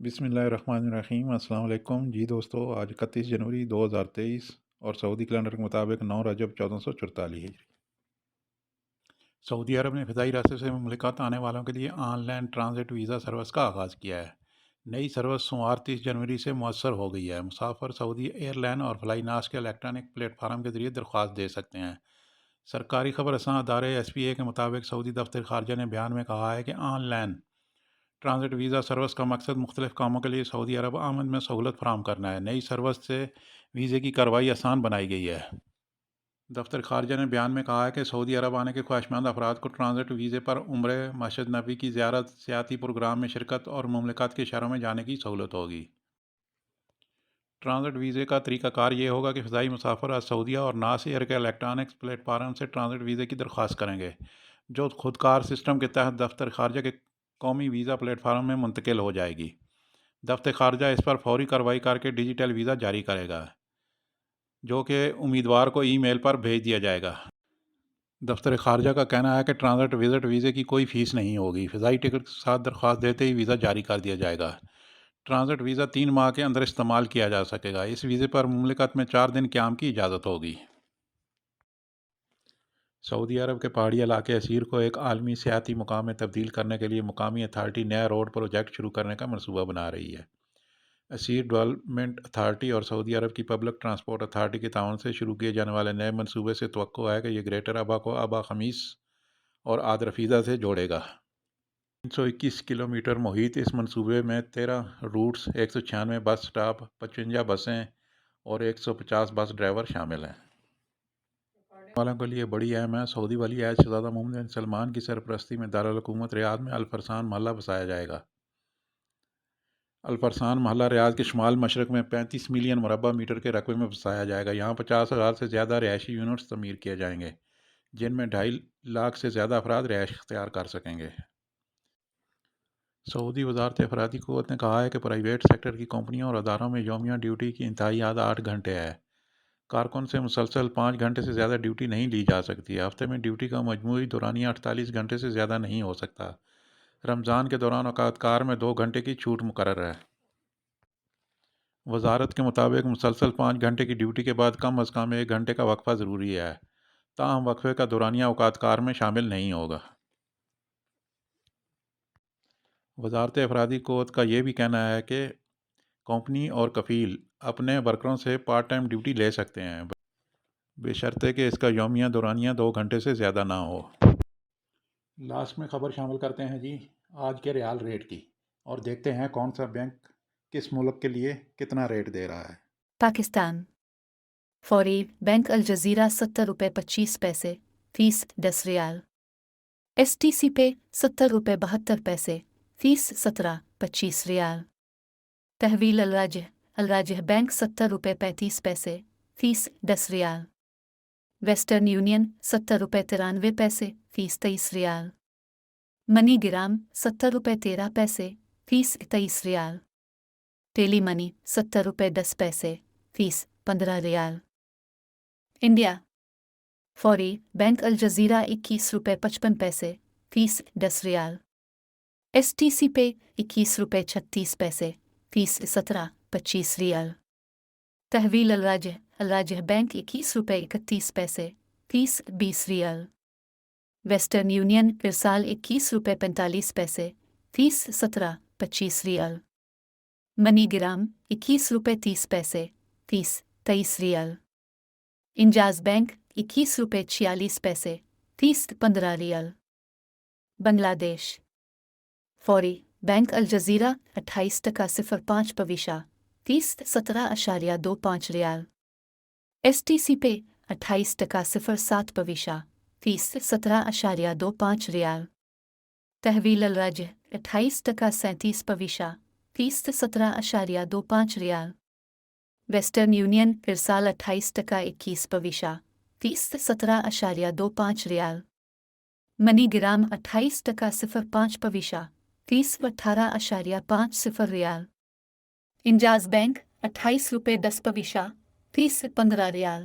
بسم اللہ الرحمن الرحیم۔ السلام علیکم جی دوستو، آج 31 جنوری 2023 اور سعودی کیلنڈر کے مطابق 9 رجب 1444 ہجری۔ سعودی عرب نے فضائی راستے سے مملکت آنے والوں کے لیے on line transit visa service کا آغاز کیا ہے۔ نئی سروس سوموار 30 جنوری سے مؤثر ہو گئی ہے۔ مسافر سعودی ایئر لائن اور فلائی ناس کے الیکٹرانک پلیٹ فارم کے ذریعے درخواست دے سکتے ہیں۔ سرکاری خبر رساں ادارے SPA کے مطابق سعودی دفتر خارجہ نے بیان میں کہا ہے کہ on line transit visa service کا مقصد مختلف کاموں کے لیے سعودی عرب آمد میں سہولت فراہم کرنا ہے۔ نئی سروس سے ویزے کی کارروائی آسان بنائی گئی ہے۔ دفتر خارجہ نے بیان میں کہا ہے کہ سعودی عرب آنے کے خواہشمند افراد کو ٹرانزٹ ویزے پر عمرے، مسجد نبی کی زیارت، سیاحتی پروگرام میں شرکت اور مملکت کے شہروں میں جانے کی سہولت ہوگی۔ ٹرانزٹ ویزے کا طریقہ کار یہ ہوگا کہ فضائی مسافر آج سعودیہ اور ناس ایئر کے الیکٹرانکس پلیٹ فارم سے ٹرانزٹ ویزے کی درخواست کریں گے، جو خودکار سسٹم کے تحت دفتر خارجہ کے قومی ویزا پلیٹ فارم میں منتقل ہو جائے گی۔ دفتر خارجہ اس پر فوری کارروائی کر کے ڈیجیٹل ویزا جاری کرے گا، جو کہ امیدوار کو ای میل پر بھیج دیا جائے گا۔ دفتر خارجہ کا کہنا ہے کہ ٹرانزٹ وزٹ ویزے کی کوئی فیس نہیں ہوگی۔ فضائی ٹکٹ کے ساتھ درخواست دیتے ہی ویزا جاری کر دیا جائے گا۔ ٹرانزٹ ویزا 3 ماہ کے اندر استعمال کیا جا سکے گا۔ اس ویزے پر مملکت میں 4 دن قیام کی اجازت ہوگی۔ سعودی عرب کے پہاڑی علاقے اسیر کو ایک عالمی سیاحتی مقام میں تبدیل کرنے کے لیے مقامی اتھارٹی نیا روڈ پروجیکٹ شروع کرنے کا منصوبہ بنا رہی ہے۔ اسیر ڈیولپمنٹ اتھارٹی اور سعودی عرب کی پبلک ٹرانسپورٹ اتھارٹی کے تعاون سے شروع کیے جانے والے نئے منصوبے سے توقع ہے کہ یہ گریٹر ابا کو ابا خمیس اور آد رفیدہ سے جوڑے گا۔ 321 کلومیٹر محیط اس منصوبے میں 13 روٹس، 196 بس سٹاپ، 55 بسیں اور 150 بس ڈرائیور شامل ہیں۔ والوں کے لیے بڑی اہم ہے۔ سعودی ولی عہد شہزادہ محمد بن سلمان کی سرپرستی میں دارالحکومت ریاض میں الفرسان محلہ بسایا جائے گا۔ الفرسان محلہ ریاض کے شمال مشرق میں 35 ملین مربع میٹر کے رقبے میں بسایا جائے گا۔ یہاں 50,000 سے زیادہ رہائشی یونٹس تعمیر کیے جائیں گے، جن میں 2.5 لاکھ سے زیادہ افراد رہائش اختیار کر سکیں گے۔ سعودی وزارت افرادی قوت نے کہا ہے کہ پرائیویٹ سیکٹر کی کمپنیوں اور اداروں میں یومیہ ڈیوٹی کی انتہائی حد 8 گھنٹے ہے۔ کارکن سے مسلسل 5 گھنٹے سے زیادہ ڈیوٹی نہیں لی جا سکتی۔ ہفتے میں ڈیوٹی کا مجموعی دورانیہ 48 گھنٹے سے زیادہ نہیں ہو سکتا۔ رمضان کے دوران اوقات کار میں 2 گھنٹے کی چھوٹ مقرر ہے۔ وزارت کے مطابق مسلسل 5 گھنٹے کی ڈیوٹی کے بعد کم از کم 1 گھنٹے کا وقفہ ضروری ہے، تاہم وقفے کا دورانیہ اوقات کار میں شامل نہیں ہوگا۔ وزارت افرادی قوت کا یہ بھی کہنا ہے کہ کمپنی اور کفیل اپنے ورکروں سے پارٹ ٹائم ڈیوٹی لے سکتے ہیں، بشرطے کہ اس کا یومیہ دورانیہ 2 گھنٹے سے زیادہ نہ ہو۔ لاسٹ میں خبر شامل کرتے ہیں جی آج کے ریال ریٹ کی، اور دیکھتے ہیں کون سا بینک کس ملک کے لیے کتنا ریٹ دے رہا ہے۔ پاکستان فوری بینک الجزیرہ 70 روپے 25 پیسے فیس 10 ریال، STC پے 70 روپے 72 پیسے فیس 17.25 ریال، تحویل الراجح بینک 70 روپے 35 پیسے فیس 10 ریال، ویسٹرن یونین 70 روپے 93 پیسے فیس 23 ریال، منی گرام 70 روپے 13 پیسے فیس 23 ریال، ٹیلی منی 70 روپے 10 پیسے فیس 15 ریال۔ انڈیا فوری بینک الجزیرہ 21 روپے 55 پیسے فیس 10 ریال، STC پے 21 روپے 36 پیسے فیس 17.25 ریال، تحویل الراجح بینک 21 روپے 31 پیسے فیس 20 ریال، ویسٹرن یونین ارسال 21 روپے 45 پیسے فیس 17.25 ریال، منی گرام 21 روپے 30 پیسے فیس 23 ریال، انجاز بینک 21 روپے 46 پیسے فیس 15 ریال، بنگلہ دیش فوری بینک الجزیرہ 28.05 پیسہ فیس 17.25 ریال، STC پے 28.07 پیسہ فیس 17.25 ریال، تحویل الراجح 28.37 پیسہ فیس 17.25 ریال، ویسٹرن یونین ارسال 28.21 پیسہ فیس 17.25 ریال، منی گرام 28.05 پیسہ فیس 18.50 ریال، انجاز بینک 28 روپے 10 پیسہ فیس 15 ریال۔